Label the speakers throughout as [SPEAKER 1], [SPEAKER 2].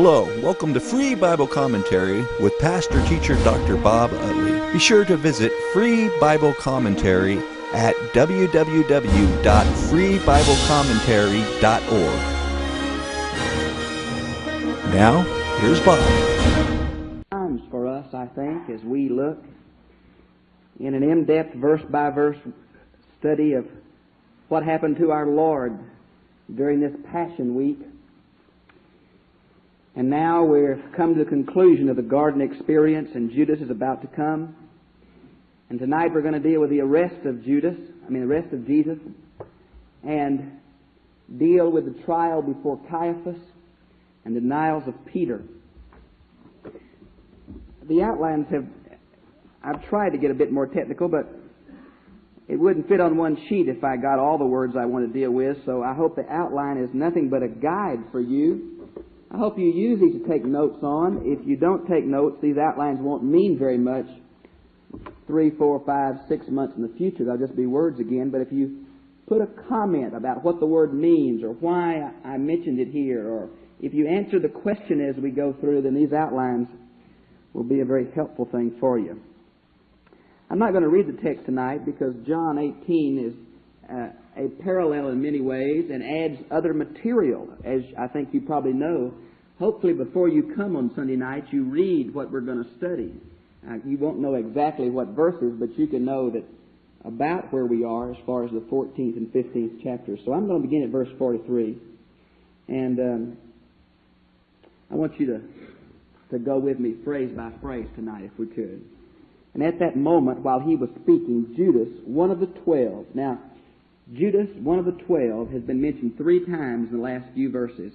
[SPEAKER 1] Hello, welcome to Free Bible Commentary with Pastor Teacher Dr. Bob Utley. Be sure to visit Free Bible Commentary at www.freebiblecommentary.org. Now, here's Bob.
[SPEAKER 2] Times for us, I think, as we look in an in-depth verse-by-verse study of what happened to our Lord during this Passion Week. And now we've come to the conclusion of the garden experience, and Judas is about to come. And tonight we're going to deal with the arrest of Jesus, and deal with the trial before Caiaphas and the denials of Peter. The outlines I've tried to get a bit more technical, but it wouldn't fit on one sheet if I got all the words I want to deal with, so I hope the outline is nothing but a guide for you. I hope you use these to take notes on. If you don't take notes, these outlines won't mean very much 3, 4, 5, 6 months in the future. They'll just be words again. But if you put a comment about what the word means or why I mentioned it here, or if you answer the question as we go through, then these outlines will be a very helpful thing for you. I'm not going to read the text tonight because John 18 is a parallel in many ways and adds other material, as I think you probably know. Hopefully before you come on Sunday night, you read what we're going to study. You won't know exactly what verses, but you can know that about where we are as far as the 14th and 15th chapters. So I'm going to begin at verse 43. And I want you to go with me phrase by phrase tonight, if we could. And at that moment, while he was speaking, Judas, one of the 12. Now, Judas, one of the 12, has been mentioned 3 times in the last few verses.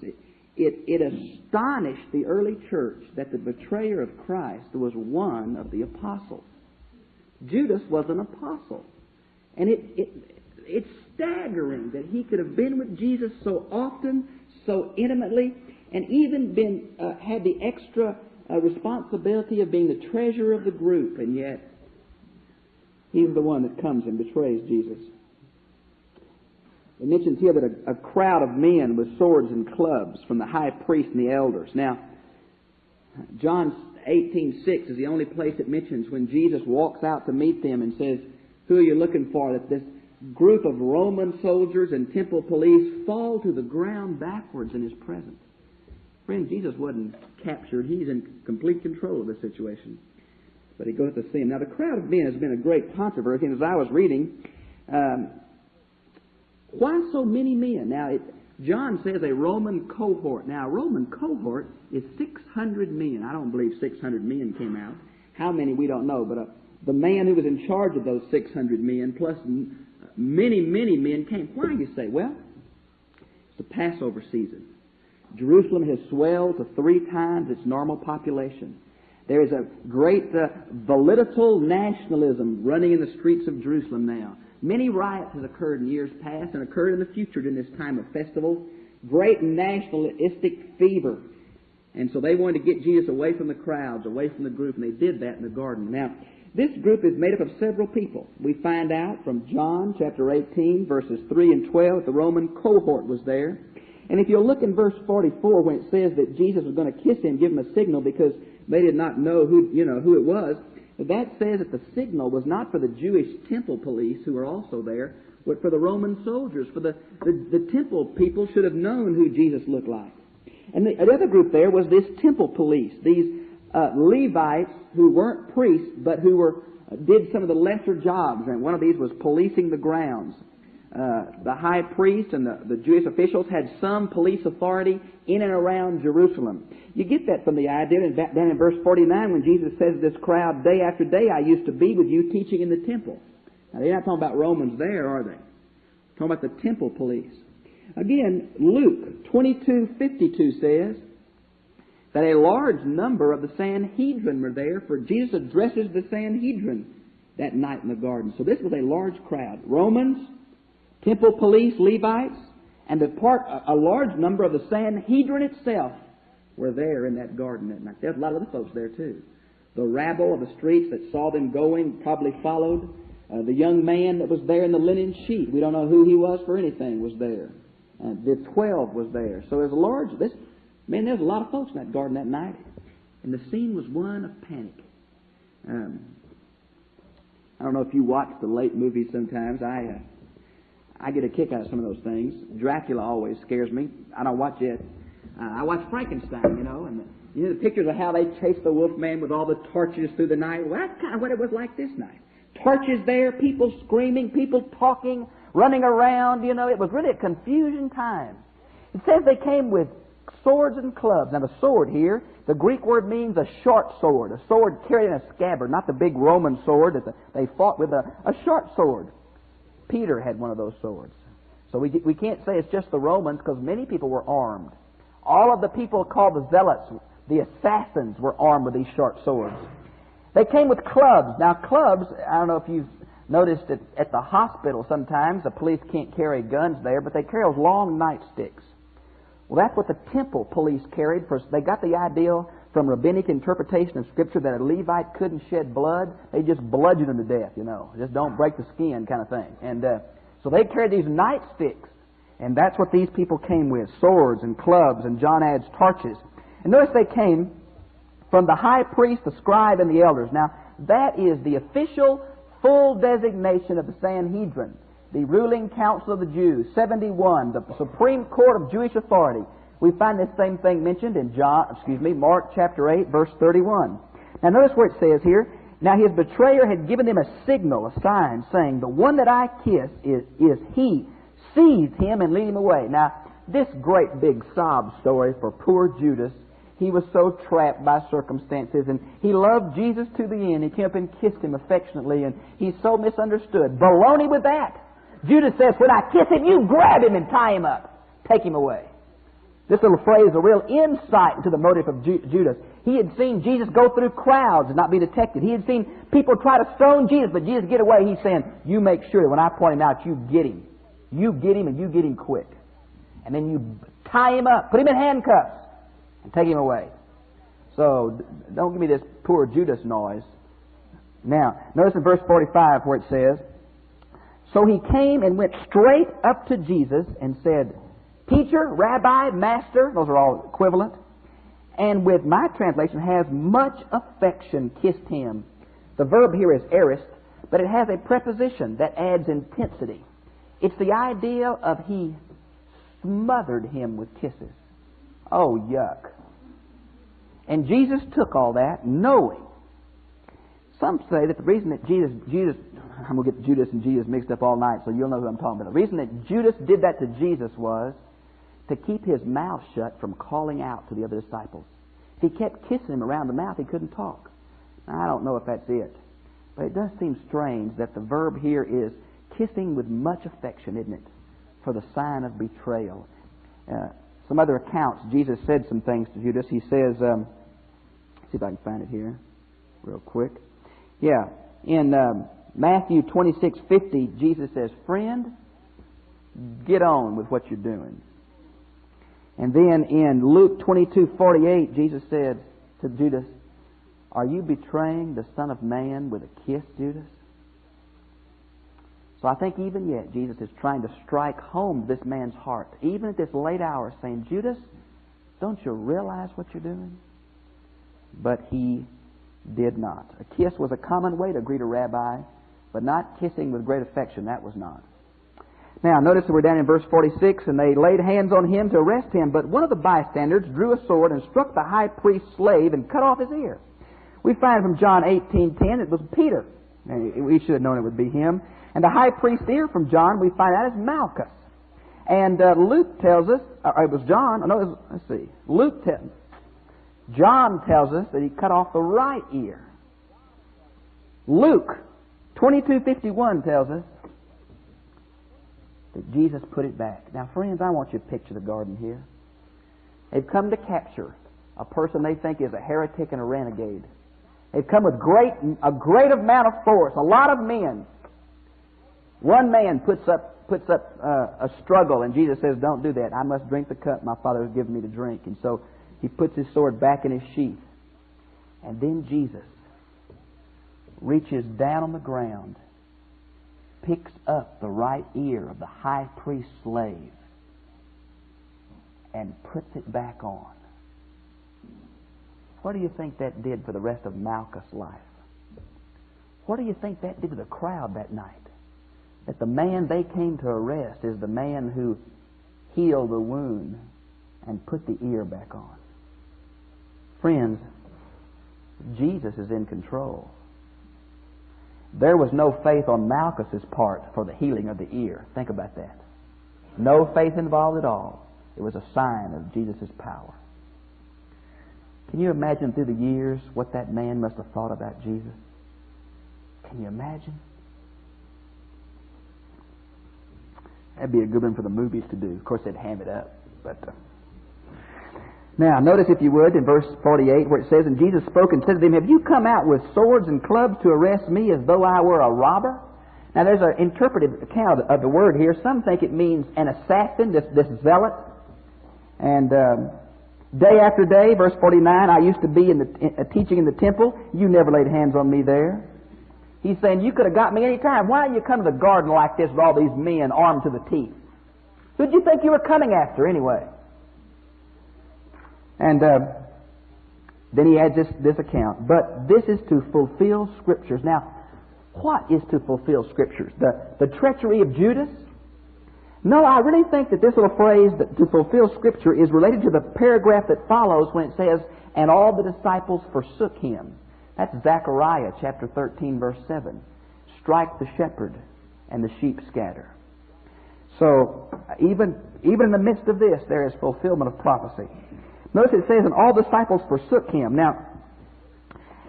[SPEAKER 2] It astonished the early church that the betrayer of Christ was one of the apostles. Judas was an apostle. And it's staggering that he could have been with Jesus so often, so intimately, and even had the extra responsibility of being the treasurer of the group, and yet he's the one that comes and betrays Jesus. It mentions here that a crowd of men with swords and clubs from the high priest and the elders. Now, John 18:6 is the only place it mentions when Jesus walks out to meet them and says, "Who are you looking for?" That this group of Roman soldiers and temple police fall to the ground backwards in his presence. Friend, Jesus wasn't captured. He's in complete control of the situation. But he goes to see him. Now, the crowd of men has been a great controversy. And as I was reading, why so many men? Now, John says a Roman cohort. Now, a Roman cohort is 600 men. I don't believe 600 men came out. How many, we don't know. But the man who was in charge of those 600 men, plus many, many men came. Why, you say? Well, it's the Passover season. Jerusalem has swelled to 3 times its normal population. There is a great volatile nationalism running in the streets of Jerusalem now. Many riots have occurred in years past and occurred in the future during this time of festival. Great nationalistic fever. And so they wanted to get Jesus away from the crowds, away from the group, and they did that in the garden. Now, this group is made up of several people. We find out from John chapter 18, verses 3 and 12, that the Roman cohort was there. And if you'll look in verse 44, when it says that Jesus was going to kiss him, give him a signal because they did not know who it was, that says that the signal was not for the Jewish temple police who were also there, but for the Roman soldiers. For the temple people should have known who Jesus looked like. And the other group there was this temple police, these Levites who weren't priests, but who did some of the lesser jobs. And one of these was policing the grounds. The high priest and the Jewish officials had some police authority in and around Jerusalem. You get that from the idea down in verse 49 when Jesus says to this crowd, "Day after day I used to be with you teaching in the temple." Now, they're not talking about Romans there, are they? They're talking about the temple police. Again, Luke 22:52 says that a large number of the Sanhedrin were there, for Jesus addresses the Sanhedrin that night in the garden. So this was a large crowd. Romans, temple police, Levites, and a large number of the Sanhedrin itself were there in that garden that night. There's a lot of other folks there too. The rabble of the streets that saw them going probably followed. The young man that was there in the linen sheet, we don't know who he was for anything, was there. The 12 was there. So there's a large, Man, there was a lot of folks in that garden that night, and the scene was one of panic. I don't know if you watch the late movies sometimes. I get a kick out of some of those things. Dracula always scares me. I don't watch it. I watch Frankenstein, and the pictures of how they chase the Wolfman with all the torches through the night. Well, that's kind of what it was like this night. Torches there, people screaming, people talking, running around, It was really a confusion time. It says they came with swords and clubs. Now, the sword here, the Greek word means a short sword, a sword carried in a scabbard, not the big Roman sword that they fought with, a short sword. Peter had one of those swords. So we can't say it's just the Romans, because many people were armed. All of the people called the zealots, the assassins, were armed with these short swords. They came with clubs. Now, clubs, I don't know if you've noticed it at the hospital sometimes, the police can't carry guns there, but they carry those long nightsticks. Well, that's what the temple police carried. They got the idea from rabbinic interpretation of Scripture that a Levite couldn't shed blood. They just bludgeoned him to death, Just don't break the skin kind of thing. And so they carried these nightsticks. And that's what these people came with, swords and clubs, and John adds torches. And notice they came from the high priest, the scribe, and the elders. Now, that is the official, full designation of the Sanhedrin, the ruling council of the Jews, 71, the supreme court of Jewish authority. We find this same thing mentioned in Mark chapter 8, verse 31. Now, notice where it says here, "Now his betrayer had given them a signal, a sign, saying, 'The one that I kiss is he. Seize him and lead him away.'" Now, this great big sob story for poor Judas. He was so trapped by circumstances, and he loved Jesus to the end. He came up and kissed him affectionately, and he's so misunderstood. Baloney with that. Judas says, "When I kiss him, you grab him and tie him up. Take him away." This little phrase is a real insight into the motive of Judas. He had seen Jesus go through crowds and not be detected. He had seen people try to stone Jesus, but Jesus get away. He's saying, "You make sure that when I point him out, you get him. You get him, and you get him quick. And then you tie him up, put him in handcuffs, and take him away." So don't give me this poor Judas noise. Now, notice in verse 45 where it says, "So he came and went straight up to Jesus and said, 'Teacher, Rabbi, Master,'" those are all equivalent, "and with my translation, has much affection kissed him." The verb here is aorist, but it has a preposition that adds intensity. It's the idea of he smothered him with kisses. Oh, yuck. And Jesus took all that, knowing. Some say that the reason that Judas, I'm going to get Judas and Jesus mixed up all night, so you'll know who I'm talking about. The reason that Judas did that to Jesus was to keep his mouth shut from calling out to the other disciples. If he kept kissing him around the mouth, he couldn't talk. Now, I don't know if that's it, but it does seem strange that the verb here is kissing with much affection, isn't it? For the sign of betrayal. Some other accounts, Jesus said some things to Judas. He says, see if I can find it here real quick. Yeah, in Matthew 26:50, Jesus says, "Friend, get on with what you're doing." And then in Luke 22:48, Jesus said to Judas, "Are you betraying the Son of Man with a kiss, Judas?" So I think even yet, Jesus is trying to strike home this man's heart, even at this late hour, saying, "Judas, don't you realize what you're doing?" But he did not. A kiss was a common way to greet a rabbi, but not kissing with great affection. That was not. Now, notice that we're down in verse 46, "And they laid hands on him to arrest him, but one of the bystanders drew a sword and struck the high priest's slave and cut off his ear." We find from John 18:10 it was Peter. We should have known it would be him. And the high priest's ear from John, we find out is Malchus. And Luke tells us, it was John, let's see, John tells us that he cut off the right ear. Luke 22:51 tells us that Jesus put it back. Now, friends, I want you to picture the garden here. They've come to capture a person they think is a heretic and a renegade. They've come with a great amount of force, a lot of men. One man puts up a struggle, and Jesus says, "Don't do that. I must drink the cup my Father has given me to drink." And so he puts his sword back in his sheath. And then Jesus reaches down on the ground, picks up the right ear of the high priest's slave, and puts it back on. What do you think that did for the rest of Malchus' life? What do you think that did to the crowd that night? That the man they came to arrest is the man who healed the wound and put the ear back on. Friends, Jesus is in control. There was no faith on Malchus' part for the healing of the ear. Think about that. No faith involved at all. It was a sign of Jesus' power. Can you imagine through the years what that man must have thought about Jesus? Can you imagine? That'd be a good one for the movies to do. Of course, they'd ham it up. But now, notice if you would, in verse 48, where it says, "And Jesus spoke and said to them, Have you come out with swords and clubs to arrest me as though I were a robber?" Now, there's an interpretive account of the word here. Some think it means an assassin, this zealot. And day after day, verse 49, "I used to be teaching in the temple. You never laid hands on me there." He's saying, you could have got me any time. Why didn't you come to the garden like this with all these men armed to the teeth? Who did you think you were coming after anyway? And then he adds this account. "But this is to fulfill Scriptures." Now, what is to fulfill Scriptures? The treachery of Judas? No, I really think that this little phrase, that to fulfill Scripture, is related to the paragraph that follows when it says, "And all the disciples forsook him." That's Zechariah chapter 13, verse 7. "Strike the shepherd, and the sheep scatter." So, even in the midst of this, there is fulfillment of prophecy. Notice it says, "And all disciples forsook him." Now,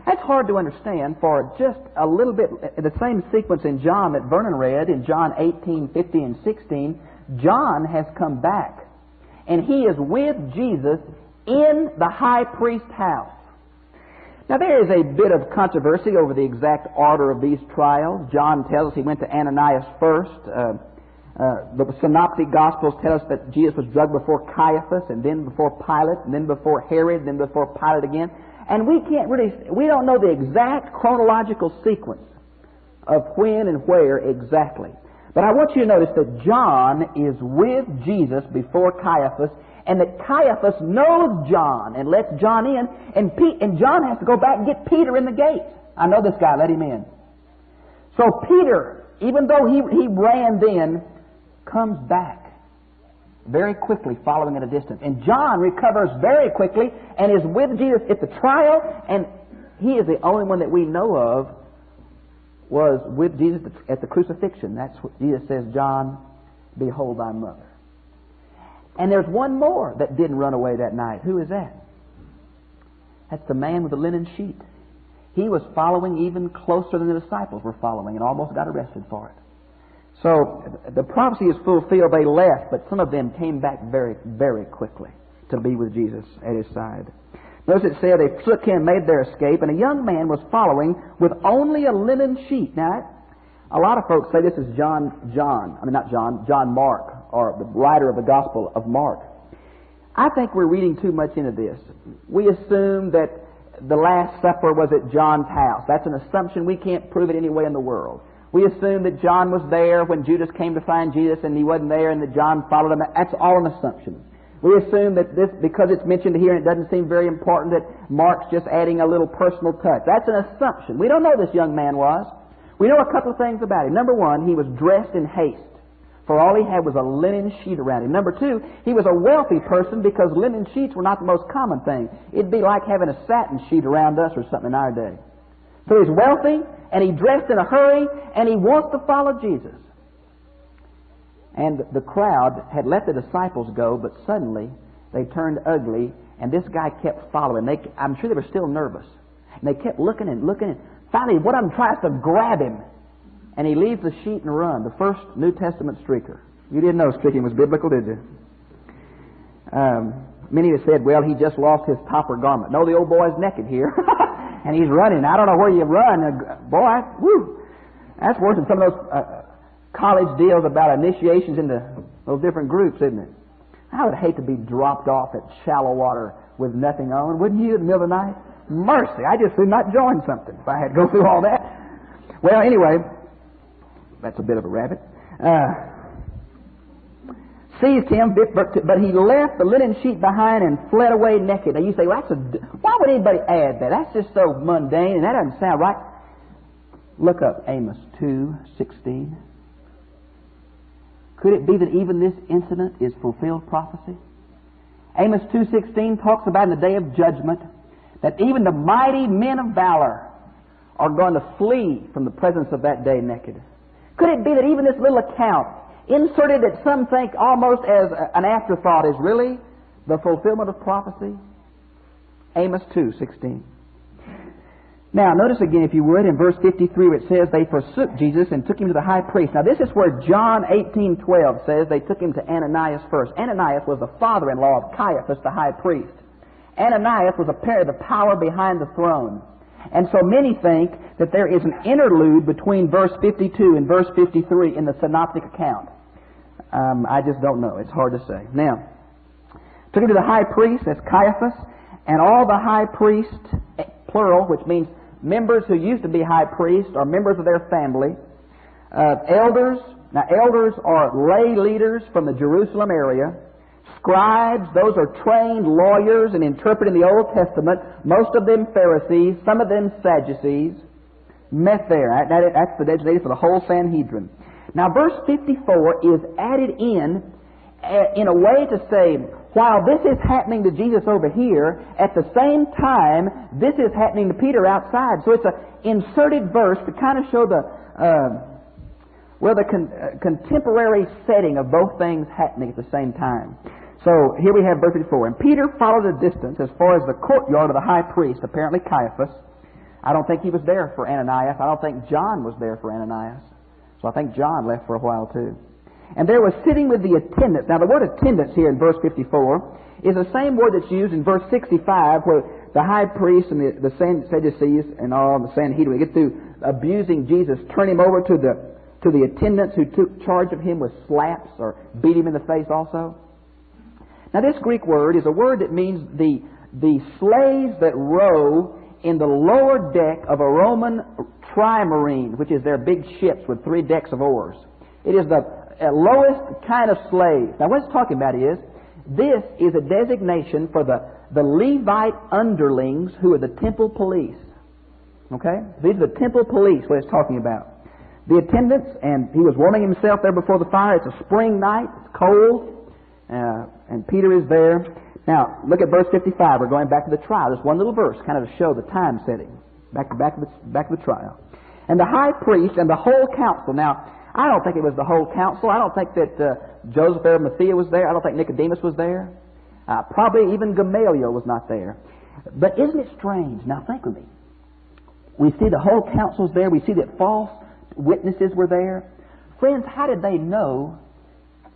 [SPEAKER 2] that's hard to understand for just a little bit. The same sequence in John that Vernon read, in John 18, 15, and 16, John has come back. And he is with Jesus in the high priest's house. Now, there is a bit of controversy over the exact order of these trials. John tells us he went to Ananias first. The Synoptic Gospels tell us that Jesus was drugged before Caiaphas, and then before Pilate, and then before Herod, and then before Pilate again. And we don't know the exact chronological sequence of when and where exactly. But I want you to notice that John is with Jesus before Caiaphas, and that Caiaphas knows John and lets John in, and John has to go back and get Peter in the gate. "I know this guy, let him in." So Peter, even though he ran then, comes back very quickly, following at a distance. And John recovers very quickly and is with Jesus at the trial, and he is the only one that we know of was with Jesus at the crucifixion. That's what Jesus says, "John, behold thy mother." And there's one more that didn't run away that night. Who is that? That's the man with the linen sheet. He was following even closer than the disciples were following and almost got arrested for it. So the prophecy is fulfilled. They left, but some of them came back very, very quickly to be with Jesus at his side. Notice it said they took him, made their escape, and a young man was following with only a linen sheet. Now, a lot of folks say this is John Mark, or the writer of the Gospel of Mark. I think we're reading too much into this. We assume that the Last Supper was at John's house. That's an assumption. We can't prove it any way in the world. We assume that John was there when Judas came to find Jesus and he wasn't there and that John followed him. That's all an assumption. We assume that this, because it's mentioned here and it doesn't seem very important, that Mark's just adding a little personal touch. That's an assumption. We don't know who this young man was. We know a couple of things about him. Number one, he was dressed in haste. For all he had was a linen sheet around him. Number two, he was a wealthy person because linen sheets were not the most common thing. It'd be like having a satin sheet around us or something in our day. So he's wealthy, and he dressed in a hurry, and he wants to follow Jesus. And the crowd had let the disciples go, but suddenly they turned ugly, and this guy kept following. I'm sure they were still nervous. And they kept looking and looking, and finally one of them tries to grab him. And he leaves the sheet and runs. The first New Testament streaker. You didn't know streaking was biblical, did you? Many have said, well, he just lost his topper garment. No, the old boy's naked here. And he's running. I don't know where you run. Boy, whew, that's worse than some of those college deals about initiations into those different groups, isn't it? I would hate to be dropped off at shallow water with nothing on, wouldn't you, in the middle of the night? Mercy, I just would not join something if I had to go through all that. Well, anyway, that's a bit of a rabbit. seized him, but he left the linen sheet behind and fled away naked. Now you say, well, why would anybody add that? That's just so mundane, and that doesn't sound right. Look up Amos 2:16. Could it be that even this incident is fulfilled prophecy? Amos 2:16 talks about in the day of judgment that even the mighty men of valor are going to flee from the presence of that day naked. Could it be that even this little account, inserted that some think almost as an afterthought, is really the fulfillment of prophecy? Amos 2:16. Now, notice again, if you would, in verse 53 where it says, they forsook Jesus and took him to the high priest. Now, this is where John 18:12 says they took him to Ananias first. Ananias was the father-in-law of Caiaphas, the high priest. Ananias was apparently the power behind the throne. And so many think that there is an interlude between verse 52 and verse 53 in the synoptic account. I just don't know. It's hard to say. Now, took him to the high priest, that's Caiaphas, and all the high priests, plural, which means members who used to be high priests or members of their family, elders. Now, elders are lay leaders from the Jerusalem area. Scribes, those are trained lawyers and interpreting the Old Testament. Most of them Pharisees, some of them Sadducees, met there. That's the designated for the whole Sanhedrin. Now, verse 54 is added in a way to say, while this is happening to Jesus over here, at the same time, this is happening to Peter outside. So it's an inserted verse to kind of show the contemporary setting of both things happening at the same time. So here we have verse 54. And Peter followed a distance as far as the courtyard of the high priest, apparently Caiaphas. I don't think he was there for Ananias. I don't think John was there for Ananias. So I think John left for a while too. And there was sitting with the attendants. Now the word attendants here in verse 54 is the same word that's used in verse 65 where the high priest and the Sadducees and all the Sanhedrin get through abusing Jesus, turn him over to the attendants who took charge of him with slaps or beat him in the face also. Now this Greek word is a word that means the slaves that row in the lower deck of a Roman trimarine, which is their big ships with 3 decks of oars. It is the lowest kind of slave. Now what it's talking about is, this is a designation for the Levite underlings who are the temple police. Okay? These are the temple police, what it's talking about. The attendants, and he was warming himself there before the fire. It's a spring night, it's cold, and Peter is there. Now, look at verse 55. We're going back to the trial. Just one little verse, kind of to show the time setting. Back to the trial. And the high priest and the whole council. Now, I don't think it was the whole council. I don't think that Joseph of Arimathea was there. I don't think Nicodemus was there. Probably even Gamaliel was not there. But isn't it strange? Now think with me. We see the whole council's there. We see that false witnesses were there. Friends, how did they know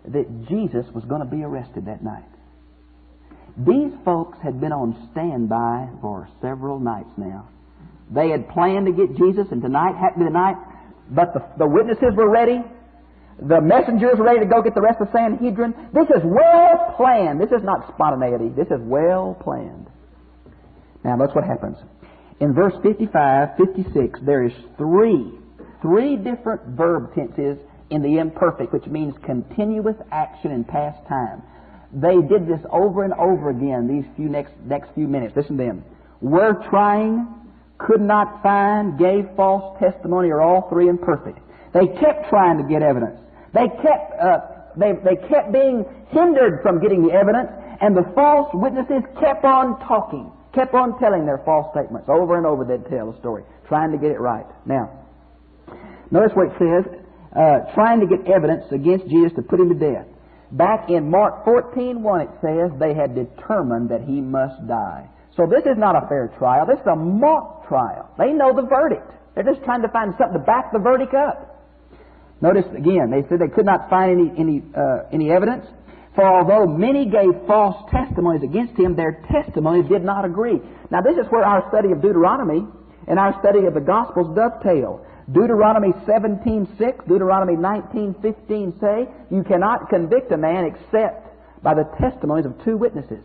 [SPEAKER 2] that Jesus was going to be arrested that night? These folks had been on standby for several nights now. They had planned to get Jesus, and tonight happened to be the night. But the witnesses were ready. The messengers were ready to go get the rest of the Sanhedrin. This is well planned. This is not spontaneity. This is well planned. Now, that's what happens. In verse 55, 56, there is three different verb tenses in the imperfect, which means continuous action in past time. They did this over and over again these next few minutes. Listen to them. Were trying, could not find, gave false testimony, are all three imperfect. They kept trying to get evidence. They kept being hindered from getting the evidence, and the false witnesses kept on talking, kept on telling their false statements. Over and over they'd tell the story, trying to get it right. Now, notice what it says, trying to get evidence against Jesus to put him to death. Back in Mark 14:1 it says they had determined that he must die. So this is not a fair trial. This is a mock trial. They know the verdict. They're just trying to find something to back the verdict up. Notice again, they said they could not find any evidence. For although many gave false testimonies against him, their testimonies did not agree. Now this is where our study of Deuteronomy and our study of the Gospels dovetail. Deuteronomy 17:6, Deuteronomy 19:15 say, you cannot convict a man except by the testimonies of 2 witnesses.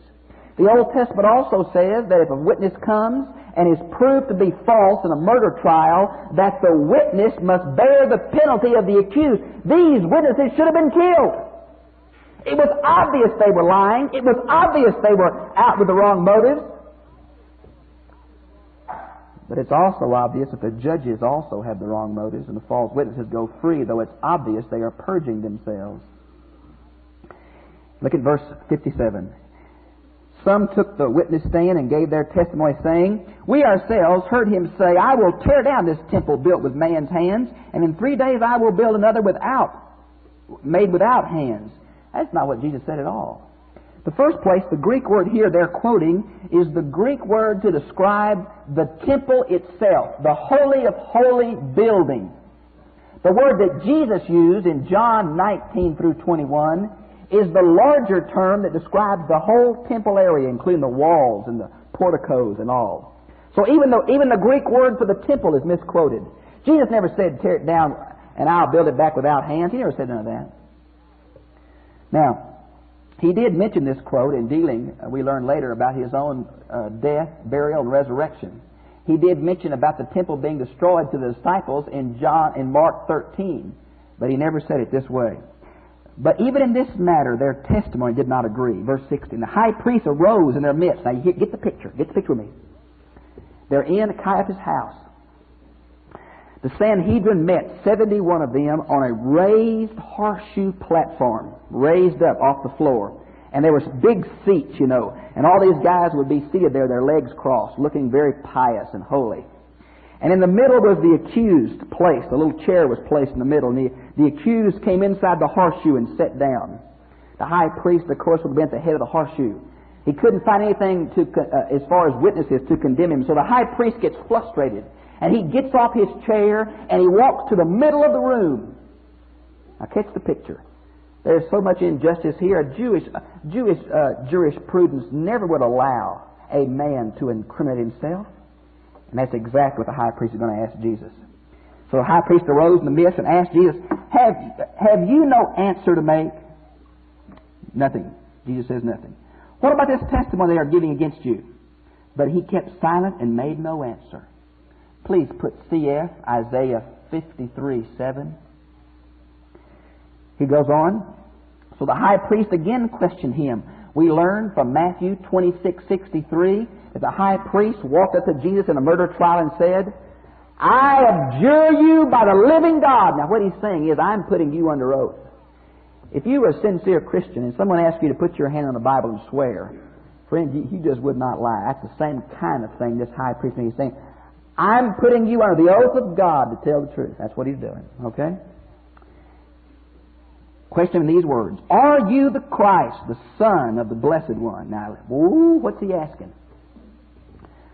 [SPEAKER 2] The Old Testament also says that if a witness comes and is proved to be false in a murder trial, that the witness must bear the penalty of the accused. These witnesses should have been killed. It was obvious they were lying. It was obvious they were out with the wrong motives. But it's also obvious that the judges also have the wrong motives, and the false witnesses go free, though it's obvious they are purging themselves. Look at verse 57. Some took the witness stand and gave their testimony, saying, We ourselves heard him say, I will tear down this temple built with man's hands, and in 3 days I will build another made without hands. That's not what Jesus said at all. The first place, the Greek word here they're quoting is the Greek word to describe the temple itself, the Holy of Holy building. The word that Jesus used in John 19 through 21 is the larger term that describes the whole temple area, including the walls and the porticos and all. So even the Greek word for the temple is misquoted. Jesus never said, tear it down and I'll build it back without hands. He never said none of that. Now, he did mention this quote in dealing, we learn later, about his own death, burial, and resurrection. He did mention about the temple being destroyed to the disciples in Mark 13, but he never said it this way. But even in this matter, their testimony did not agree. Verse 16, the high priest arose in their midst. Now, you get the picture. Get the picture with me. They're in Caiaphas' house. The Sanhedrin met, 71 of them, on a raised horseshoe platform, raised up off the floor. And there was big seats, you know, and all these guys would be seated there, their legs crossed, looking very pious and holy. And in the middle was the accused placed. A little chair was placed in the middle, and the accused came inside the horseshoe and sat down. The high priest, of course, would have been at the head of the horseshoe. He couldn't find anything as far as witnesses to condemn him, so the high priest gets frustrated. And he gets off his chair and he walks to the middle of the room. Now catch the picture. There's so much injustice here. Jewish jurisprudence never would allow a man to incriminate himself. And that's exactly what the high priest is going to ask Jesus. So the high priest arose in the midst and asked Jesus, Have you no answer to make? Nothing. Jesus says nothing. What about this testimony they are giving against you? But he kept silent and made no answer. Please put CF, Isaiah 53:7. He goes on. So the high priest again questioned him. We learn from Matthew 26:63 that the high priest walked up to Jesus in a murder trial and said, I adjure you by the living God. Now what he's saying is, I'm putting you under oath. If you were a sincere Christian and someone asked you to put your hand on the Bible and swear, friend, you just would not lie. That's the same kind of thing this high priest is saying. I'm putting you under the oath of God to tell the truth. That's what he's doing. Okay? Question in these words. Are you the Christ, the Son of the Blessed One? Now, what's he asking?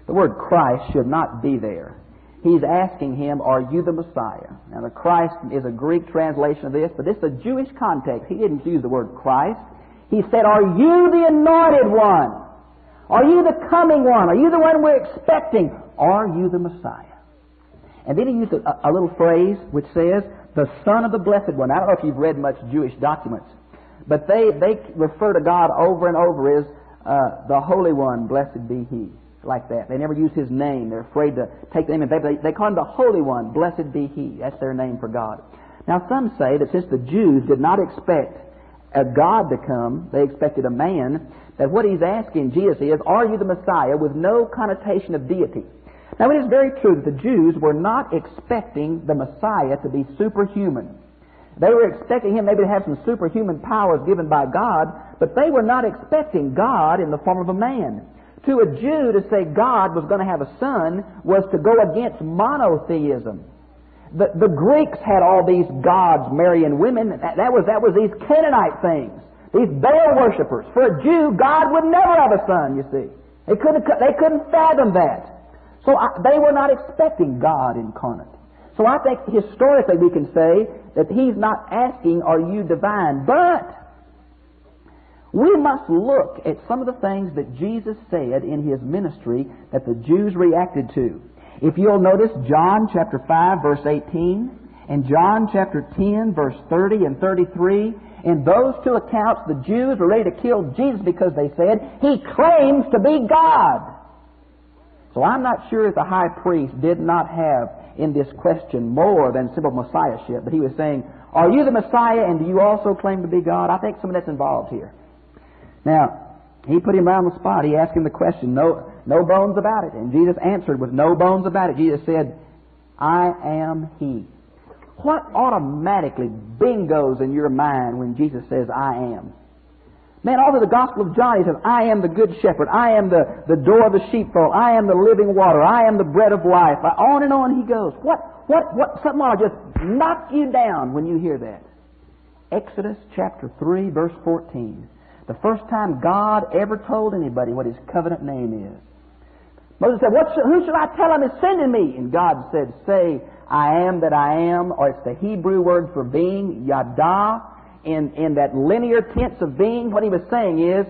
[SPEAKER 2] The word Christ should not be there. He's asking him, are you the Messiah? Now, the Christ is a Greek translation of this, but this is a Jewish context. He didn't use the word Christ. He said, are you the anointed one? Are you the coming one? Are you the one we're expecting? Are you the Messiah? And then he used a little phrase which says, the Son of the Blessed One. I don't know if you've read much Jewish documents, but they refer to God over and over as the Holy One, blessed be He. Like that. They never use His name. They're afraid to take the name. They call Him the Holy One, blessed be He. That's their name for God. Now some say that since the Jews did not expect a God to come, they expected a man, that what he's asking Jesus is, are you the Messiah, with no connotation of deity. Now it is very true that the Jews were not expecting the Messiah to be superhuman. They were expecting Him maybe to have some superhuman powers given by God, but they were not expecting God in the form of a man. To a Jew, to say God was going to have a son was to go against monotheism. The Greeks had all these gods marrying women. That was these Canaanite things. These Baal worshippers. For a Jew, God would never have a son, you see. They couldn't fathom that. So they were not expecting God incarnate. So I think historically we can say that He's not asking, are you divine? But we must look at some of the things that Jesus said in His ministry that the Jews reacted to. If you'll notice John chapter 5 verse 18 and John chapter 10 verse 30 and 33, in those two accounts the Jews were ready to kill Jesus because they said, He claims to be God. So I'm not sure if the high priest did not have in this question more than simple messiahship, but he was saying, are you the Messiah and do you also claim to be God? I think some of that's involved here. Now, he put him right on the spot. He asked him the question, no bones about it. And Jesus answered with no bones about it. Jesus said, I am He. What automatically bingos in your mind when Jesus says, I am? Man, all through the Gospel of John, he says, I am the good shepherd. I am the door of the sheepfold. I am the living water. I am the bread of life. On and on he goes. Something ought to just knock you down when you hear that. Exodus chapter 3, verse 14. The first time God ever told anybody what His covenant name is. Moses said, who should I tell him is sending me? And God said, say, I am that I am, or it's the Hebrew word for being, Yada. In that linear tense of being, what He was saying is,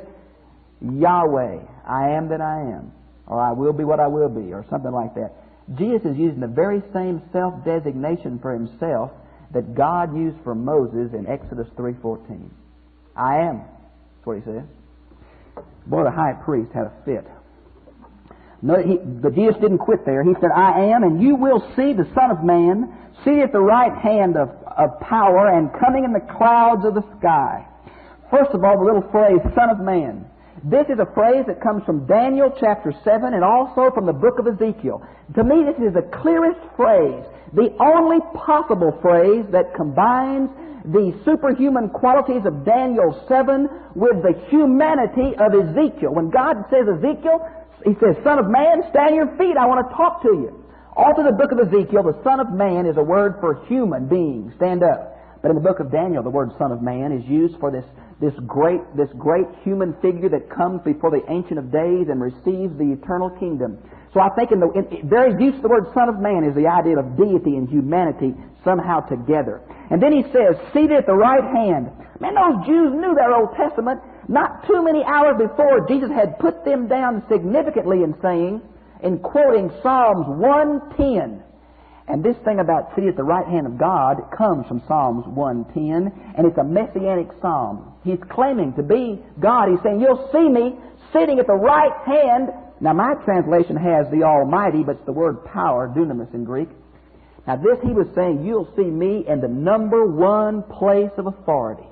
[SPEAKER 2] Yahweh, I am that I am, or I will be what I will be, or something like that. Jesus is using the very same self-designation for Himself that God used for Moses in Exodus 3:14. I am. That's what He says. Boy, the high priest had a fit. No, but Jesus didn't quit there. He said, I am, and you will see the Son of Man seated at the right hand of power and coming in the clouds of the sky. First of all, the little phrase, Son of Man. This is a phrase that comes from Daniel chapter 7 and also from the book of Ezekiel. To me, this is the clearest phrase, the only possible phrase that combines the superhuman qualities of Daniel 7 with the humanity of Ezekiel. When God says Ezekiel, He says, Son of Man, stand on your feet, I want to talk to you. All through the book of Ezekiel, the Son of Man is a word for human being, stand up. But in the book of Daniel, the word Son of Man is used for this great human figure that comes before the Ancient of Days and receives the eternal kingdom. So I think in very use of the word Son of Man is the idea of deity and humanity somehow together. And then He says, seated at the right hand. Man, those Jews knew their Old Testament. Not too many hours before, Jesus had put them down significantly in quoting Psalms 110. And this thing about sitting at the right hand of God comes from Psalms 110, and it's a messianic psalm. He's claiming to be God. He's saying, you'll see me sitting at the right hand. Now, my translation has the Almighty, but it's the word power, dunamis in Greek. Now, this he was saying, you'll see me in the number one place of authority.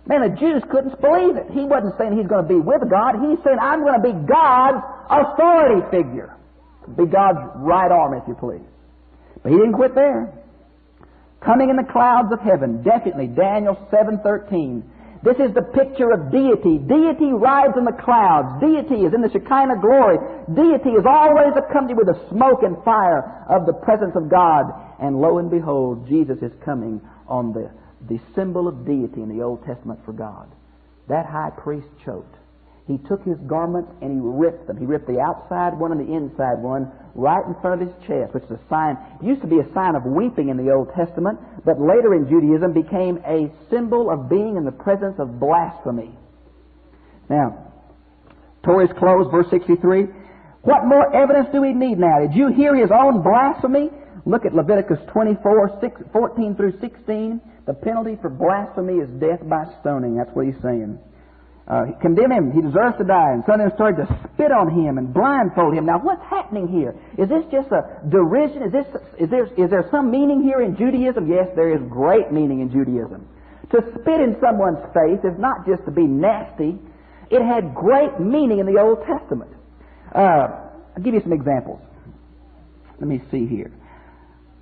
[SPEAKER 2] Man, the Jews couldn't believe it. He wasn't saying He's going to be with God. He's saying, I'm going to be God's authority figure. Be God's right arm, if you please. But He didn't quit there. Coming in the clouds of heaven, definitely, Daniel 7:13. This is the picture of deity. Deity rides in the clouds. Deity is in the Shekinah glory. Deity is always accompanied with the smoke and fire of the presence of God. And lo and behold, Jesus is coming on the symbol of deity in the Old Testament for God. That high priest choked. He took his garments and he ripped them. He ripped the outside one and the inside one right in front of his chest, which is a sign, used to be a sign of weeping in the Old Testament, but later in Judaism became a symbol of being in the presence of blasphemy. Now, Torah's close, verse 63. What more evidence do we need now? Did you hear his own blasphemy? Look at Leviticus 24:14 through 16. The penalty for blasphemy is death by stoning. That's what he's saying. Condemn him. He deserves to die. And some of them started to spit on him and blindfold him. Now, what's happening here? Is this just a derision? Is there some meaning here in Judaism? Yes, there is great meaning in Judaism. To spit in someone's face is not just to be nasty. It had great meaning in the Old Testament. I'll give you some examples. Let me see here.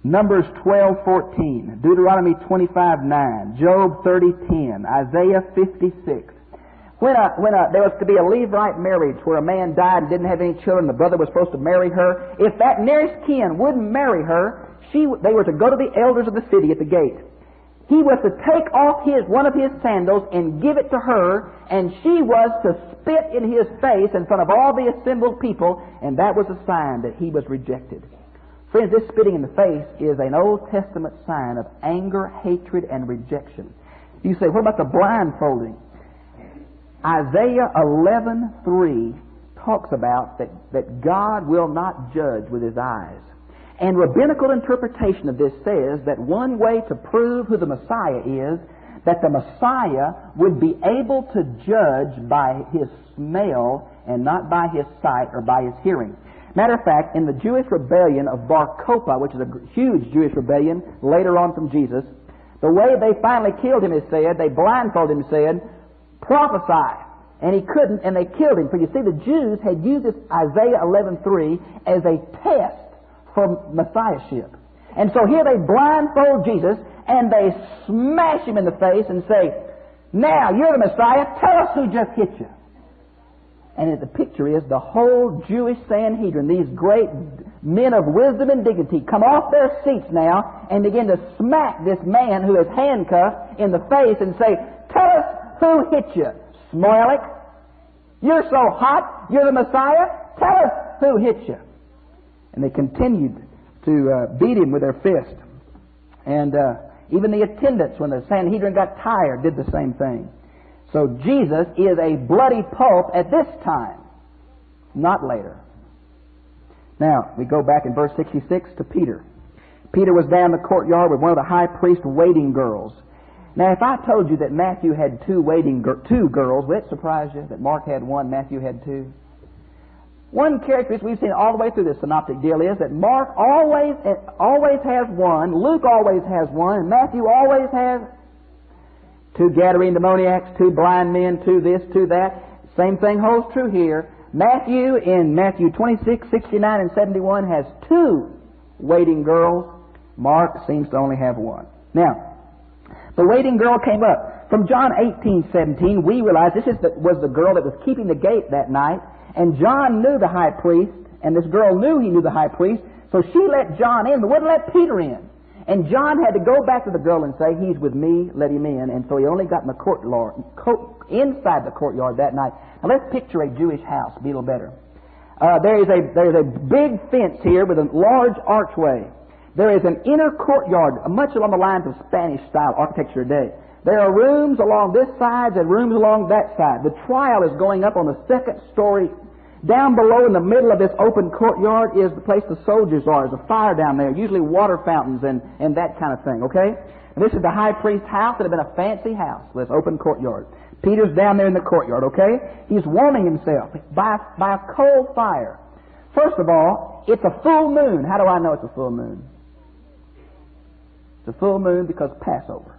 [SPEAKER 2] Numbers 12:14, Deuteronomy 25:9, Job 30:10, Isaiah 56. When there was to be a Levite marriage where a man died and didn't have any children, the brother was supposed to marry her. If that nearest kin wouldn't marry her, they were to go to the elders of the city at the gate. He was to take off one of his sandals and give it to her, and she was to spit in his face in front of all the assembled people, and that was a sign that he was rejected. Friends, this spitting in the face is an Old Testament sign of anger, hatred, and rejection. You say, what about the blindfolding? Isaiah 11:3 talks about that God will not judge with His eyes. And rabbinical interpretation of this says that one way to prove who the Messiah is, that the Messiah would be able to judge by his smell and not by his sight or by his hearing. Matter of fact, in the Jewish rebellion of Bar Kokhba, which is a huge Jewish rebellion later on from Jesus, the way they finally killed him is said, they blindfolded him and said, prophesy. And he couldn't, and they killed him. For you see, the Jews had used this Isaiah 11:3 as a test for messiahship. And so here they blindfold Jesus, and they smash him in the face and say, now, you're the Messiah, tell us who just hit you. And the picture is the whole Jewish Sanhedrin, these great men of wisdom and dignity, come off their seats now and begin to smack this man who is handcuffed in the face and say, tell us who hit you. Smolik, you're so hot, you're the Messiah, tell us who hit you. And they continued to beat him with their fist. And even the attendants, when the Sanhedrin got tired, did the same thing. So Jesus is a bloody pulp at this time, not later. Now, we go back in verse 66 to Peter. Peter was down the courtyard with one of the high priest's waiting girls. Now, if I told you that Matthew had two girls, would it surprise you that Mark had one, Matthew had two? One characteristic we've seen all the way through this synoptic deal is that Mark always has one, Luke always has one, and Matthew always has two Gadarene demoniacs, two blind men, two this, two that. Same thing holds true here. Matthew, in Matthew 26, 69, and 71, has two waiting girls. Mark seems to only have one. Now, the waiting girl came up. From John 18:17, we realize this was the girl that was keeping the gate that night. And John knew the high priest, and this girl knew he knew the high priest, so she let John in, but wouldn't let Peter in. And John had to go back to the girl and say, he's with me, let him in. And so he only got in the courtyard, inside the courtyard that night. Now let's picture a Jewish house, be a little better. There is a big fence here with a large archway. There is an inner courtyard, much along the lines of Spanish-style architecture today. There are rooms along this side and rooms along that side. The trial is going up on the second story. Down below in the middle of this open courtyard is the place the soldiers are. There's a fire down there, usually water fountains and that kind of thing, okay? And this is the high priest's house. It had been a fancy house, this open courtyard. Peter's down there in the courtyard, okay? He's warming himself by a coal fire. First of all, it's a full moon. How do I know it's a full moon? It's a full moon because Passover.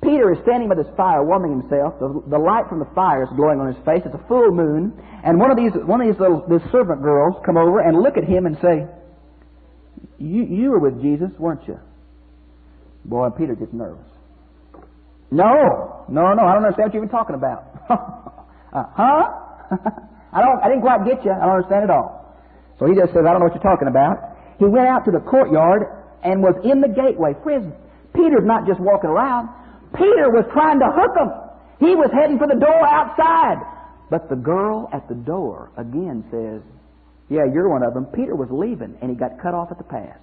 [SPEAKER 2] Peter is standing by this fire warming himself. The light from the fire is glowing on his face. It's a full moon. And one of these servant girls come over and look at him and say, you were with Jesus, weren't you? Boy, Peter gets nervous. No, I don't understand what you've been talking about. Huh? I didn't quite get you. I don't understand at all. So he just says, I don't know what you're talking about. He went out to the courtyard and was in the gateway. Friends, Peter's not just walking around. Peter was trying to hook him. He was heading for the door outside. But the girl at the door again says, yeah, you're one of them. Peter was leaving, and he got cut off at the pass.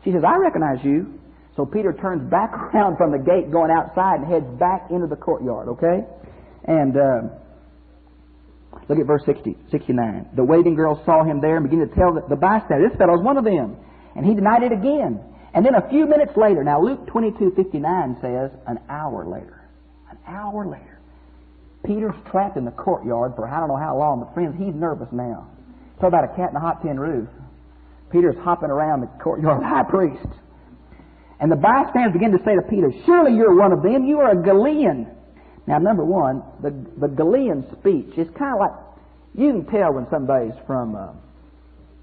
[SPEAKER 2] She says, I recognize you. So Peter turns back around from the gate going outside and heads back into the courtyard, okay? And look at verse 69. The waiting girl saw him there and began to tell the bystander, this fellow's one of them. And he denied it again. And then a few minutes later, now Luke 22:59 says, an hour later, Peter's trapped in the courtyard for I don't know how long, but friends, he's nervous now. Talk about a cat in a hot tin roof. Peter's hopping around the courtyard of the high priest. And the bystanders begin to say to Peter, surely you're one of them, you are a Galilean. Now, number one, the Galilean speech is kind of like, you can tell when somebody's from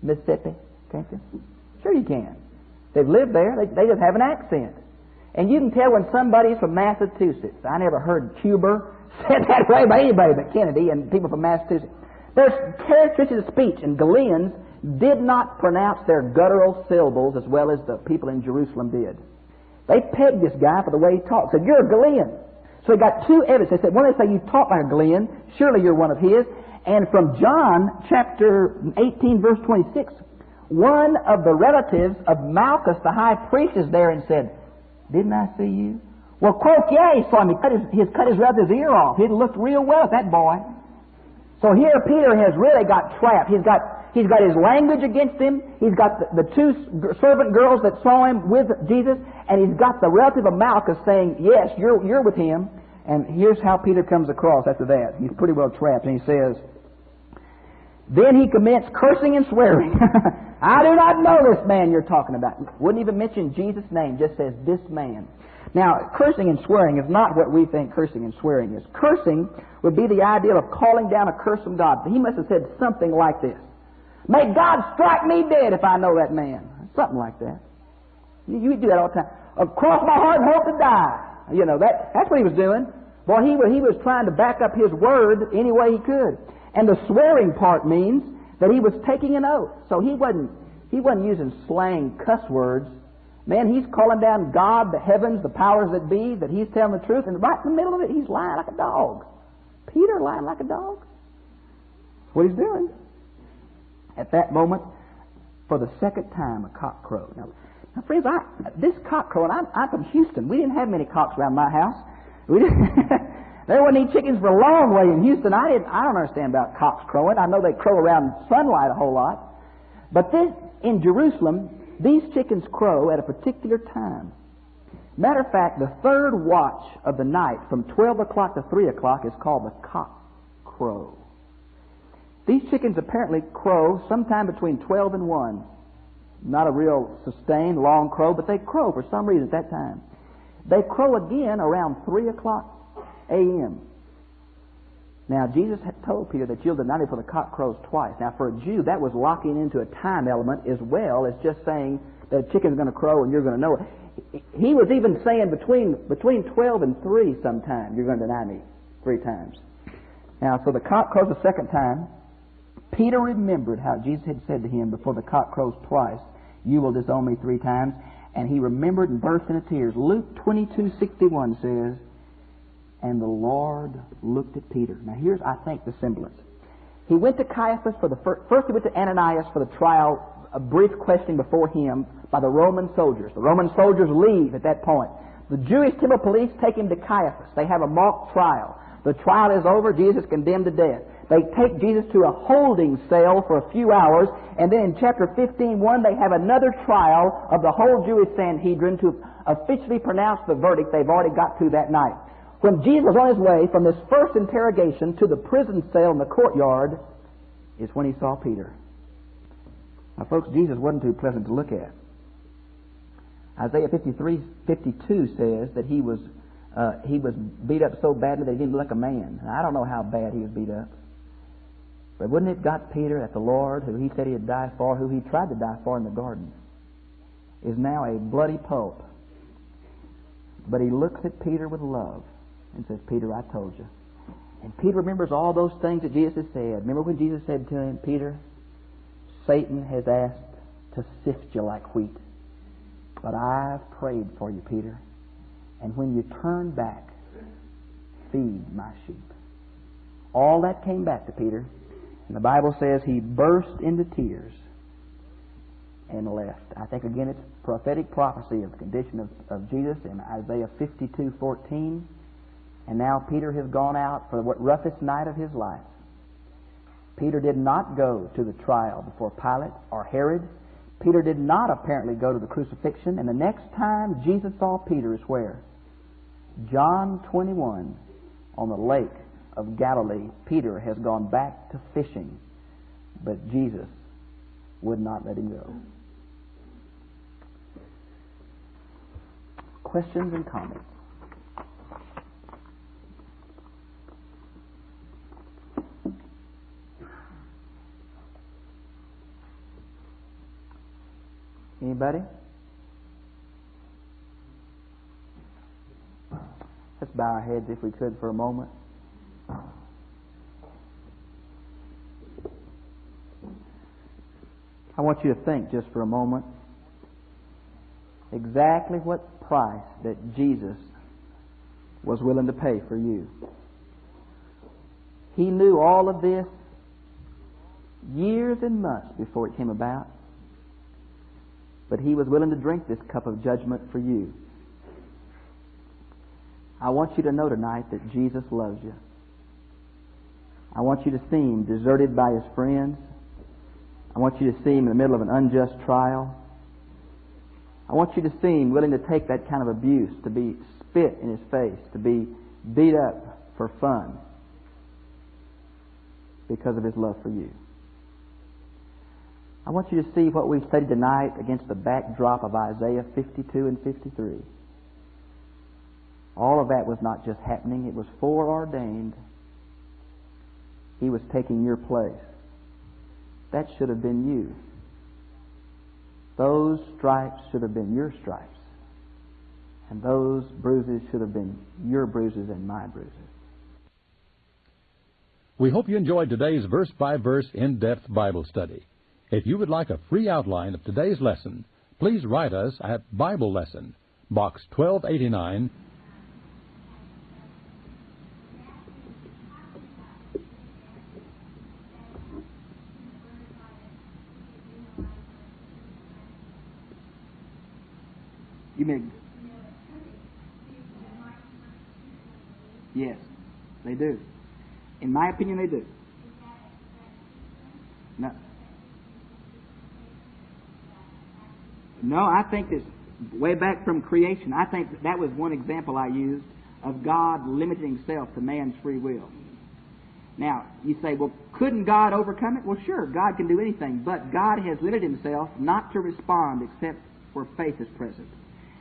[SPEAKER 2] Mississippi, can't you? Sure you can. They've lived there. They just have an accent. And you can tell when somebody's from Massachusetts. I never heard Cuba said that way by anybody but Kennedy and people from Massachusetts. There's characteristics of speech, and Galileans did not pronounce their guttural syllables as well as the people in Jerusalem did. They pegged this guy for the way he talked. Said, you're a Galilean. So they got two evidence. They said, one, they say you talk like a Galilean. Surely you're one of his. And from John chapter 18, verse 26, one of the relatives of Malchus, the high priest, is there and said, didn't I see you? Well, quote, yeah, he saw him. He cut his relative's ear off. He looked real well at that boy. So here Peter has really got trapped. He's got his language against him. He's got the two servant girls that saw him with Jesus, and he's got the relative of Malchus saying, yes, you're with him. And here's how Peter comes across after that. He's pretty well trapped, and he says, Then he commenced cursing and swearing. I do not know this man you're talking about. Wouldn't even mention Jesus' name, just says this man. Now, cursing and swearing is not what we think cursing and swearing is. Cursing would be the idea of calling down a curse from God. He must have said something like this. May God strike me dead if I know that man. Something like that. You do that all the time. Cross my heart and hope to die. You know, that's what he was doing. Boy, he was trying to back up his word any way he could. And the swearing part means that he was taking an oath. So he wasn't using slang cuss words. Man, he's calling down God, the heavens, the powers that be, that he's telling the truth. And right in the middle of it, he's lying like a dog. Peter lying like a dog? That's what he's doing. At that moment, for the second time, a cock crowed. Now friends, this cock crowing, I'm from Houston. We didn't have many cocks around my house. We didn't. There wasn't any chickens for a long way in Houston. I don't understand about cocks crowing. I know they crow around sunlight a whole lot. But in Jerusalem, these chickens crow at a particular time. Matter of fact, the third watch of the night from 12 o'clock to 3 o'clock is called the cock crow. These chickens apparently crow sometime between 12 and 1. Not a real sustained, long crow, but they crow for some reason at that time. They crow again around 3 o'clock a.m. Now, Jesus had told Peter that you'll deny me before the cock crows twice. Now, for a Jew, that was locking into a time element as well as just saying that a chicken's going to crow and you're going to know it. He was even saying between 12 and 3 sometime, you're going to deny me 3 times. Now, so the cock crows the second time. Peter remembered how Jesus had said to him, before the cock crows twice, you will disown me 3 times. And he remembered and burst into tears. Luke 22:61 says, and the Lord looked at Peter. Now here's, I think, the semblance. He went to Caiaphas for the first he went to Ananias for the trial, a brief questioning before him by the Roman soldiers. The Roman soldiers leave at that point. The Jewish temple police take him to Caiaphas. They have a mock trial. The trial is over. Jesus is condemned to death. They take Jesus to a holding cell for a few hours, and then in chapter 15:1 they have another trial of the whole Jewish Sanhedrin to officially pronounce the verdict they've already got to that night. When Jesus was on his way from this first interrogation to the prison cell in the courtyard is when he saw Peter. Now, folks, Jesus wasn't too pleasant to look at. Isaiah 53:52 says that he was beat up so badly that he didn't look like a man. Now, I don't know how bad he was beat up. But wouldn't it got Peter that the Lord, who he said he'd die for, who he tried to die for in the garden, is now a bloody pulp. But he looks at Peter with love and says, Peter, I told you. And Peter remembers all those things that Jesus has said. Remember when Jesus said to him, Peter, Satan has asked to sift you like wheat. But I've prayed for you, Peter. And when you turn back, feed my sheep. All that came back to Peter. And the Bible says he burst into tears and left. I think, again, it's prophetic prophecy of the condition of Jesus in Isaiah 52:14. And now Peter has gone out for the roughest night of his life. Peter did not go to the trial before Pilate or Herod. Peter did not apparently go to the crucifixion. And the next time Jesus saw Peter is where? John 21, on the lake of Galilee. Peter has gone back to fishing, but Jesus would not let him go. Questions and comments? Anybody? Let's bow our heads if we could for a moment. I want you to think just for a moment exactly what price that Jesus was willing to pay for you. He knew all of this years and months before it came about, but He was willing to drink this cup of judgment for you. I want you to know tonight that Jesus loves you. I want you to see Him deserted by His friends. I want you to see Him in the middle of an unjust trial. I want you to see Him willing to take that kind of abuse, to be spit in His face, to be beat up for fun because of His love for you. I want you to see what we've studied tonight against the backdrop of Isaiah 52 and 53. All of that was not just happening, it was foreordained. He was taking your place. That should have been you. Those stripes should have been your stripes. And those bruises should have been your bruises and my bruises.
[SPEAKER 3] We hope you enjoyed today's verse-by-verse in-depth Bible study. If you would like a free outline of today's lesson, please write us at Bible Lesson, Box 1289,
[SPEAKER 2] You may. Yes, they do. In my opinion, they do. No, I think this way back from creation. I think that was one example I used of God limiting Himself to man's free will. Now, you say, well, couldn't God overcome it? Well, sure, God can do anything, but God has limited Himself not to respond except where faith is present.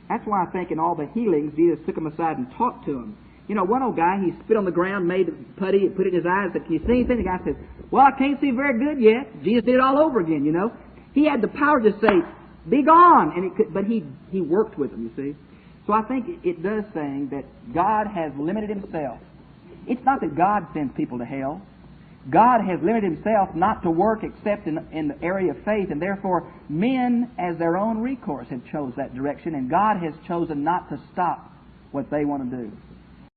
[SPEAKER 2] That's why I think in all the healings, Jesus took him aside and talked to him. You know, one old guy, he spit on the ground, made putty, put it in his eyes, said, "Can you see anything?" The guy says, "Well, I can't see very good yet." Jesus did it all over again, you know. He had the power to say, "Be gone," and but he worked with him, you see. So I think it does saying that God has limited Himself. It's not that God sends people to hell. God has limited Himself not to work except in the area of faith, and therefore men, as their own recourse, have chose that direction, and God has chosen not to stop what they want to do.